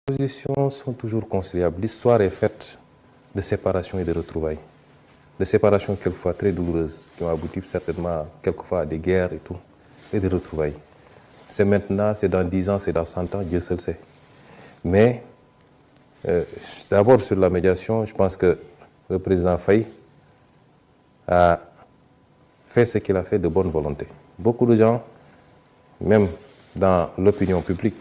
Les positions sont toujours conciliables. L'histoire est faite de séparation et de retrouvailles. De séparations quelquefois très douloureuses, qui ont abouti certainement quelquefois à des guerres et tout, et de retrouvailles. C'est maintenant, c'est dans 10 ans, c'est dans 100 ans, Dieu seul sait. Mais, d'abord sur la médiation, je pense que le président Faye a fait ce qu'il a fait de bonne volonté. Beaucoup de gens, même dans l'opinion publique,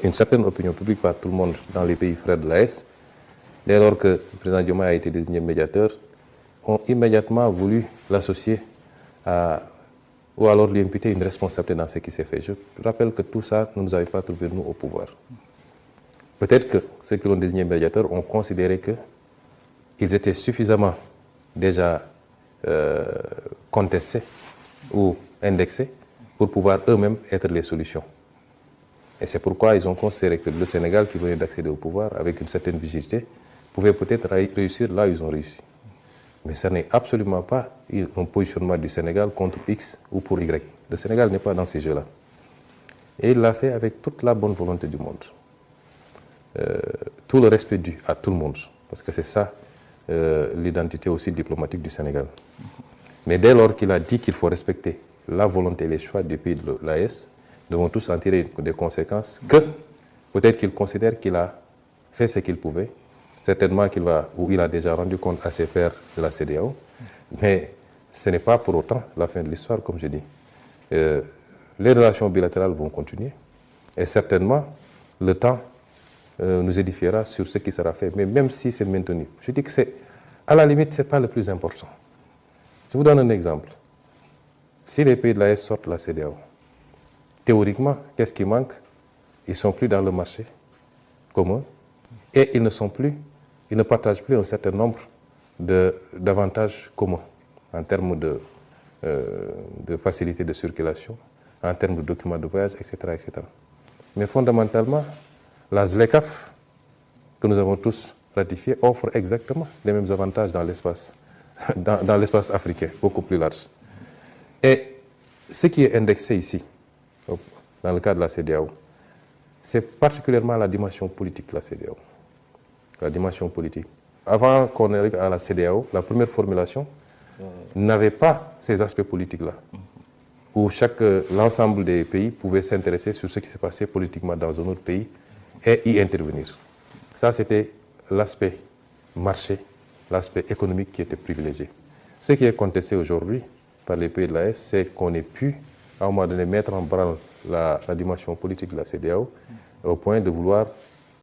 une certaine opinion publique, pas tout le monde dans les pays frères de l'AES, dès lors que le président Diomaye a été désigné médiateur, ont immédiatement voulu l'associer ou alors lui imputer une responsabilité dans ce qui s'est fait. Je rappelle que tout ça ne nous avait pas trouvé, nous, au pouvoir. Peut-être que ceux qui l'ont désigné médiateur ont considéré qu'ils étaient suffisamment déjà contestés ou indexés pour pouvoir eux-mêmes être les solutions. Et c'est pourquoi ils ont considéré que le Sénégal, qui venait d'accéder au pouvoir avec une certaine vigilité, pouvait peut-être réussir là où ils ont réussi. Mais ça n'est absolument pas un positionnement du Sénégal contre X ou pour Y. Le Sénégal n'est pas dans ces jeux-là. Et il l'a fait avec toute la bonne volonté du monde. Tout le respect dû à tout le monde, parce que c'est ça l'identité aussi diplomatique du Sénégal. Mais dès lors qu'il a dit qu'il faut respecter la volonté et les choix du pays de l'AES, nous devons tous en tirer des conséquences que peut-être qu'il considère qu'il a fait ce qu'il pouvait, certainement il a déjà rendu compte à ses pairs de la CEDEAO, mais ce n'est pas pour autant la fin de l'histoire, comme je dis. Les relations bilatérales vont continuer et certainement le temps nous édifiera sur ce qui sera fait, mais même si c'est maintenu. Je dis que à la limite, ce n'est pas le plus important. Je vous donne un exemple. Si les pays de l'AES sortent de la CEDEAO, théoriquement, qu'est-ce qui manque? Ils ne sont plus dans le marché commun et ils ne partagent plus un certain nombre d'avantages communs en termes de facilité de circulation, en termes de documents de voyage, etc., etc. Mais fondamentalement, la ZLECAf, que nous avons tous ratifiée, offre exactement les mêmes avantages dans l'espace africain, beaucoup plus large. Et ce qui est indexé ici, dans le cas de la CEDEAO, c'est particulièrement la dimension politique de la CEDEAO. La dimension politique. Avant qu'on arrive à la CEDEAO, la première formulation n'avait pas ces aspects politiques-là, où l'ensemble des pays pouvaient s'intéresser sur ce qui s'est passé politiquement dans un autre pays et y intervenir. Ça, c'était l'aspect marché, l'aspect économique qui était privilégié. Ce qui est contesté aujourd'hui par les pays de l'AES, c'est qu'on ait pu, à un moment donné, mettre en branle la dimension politique de la CEDEAO au point de vouloir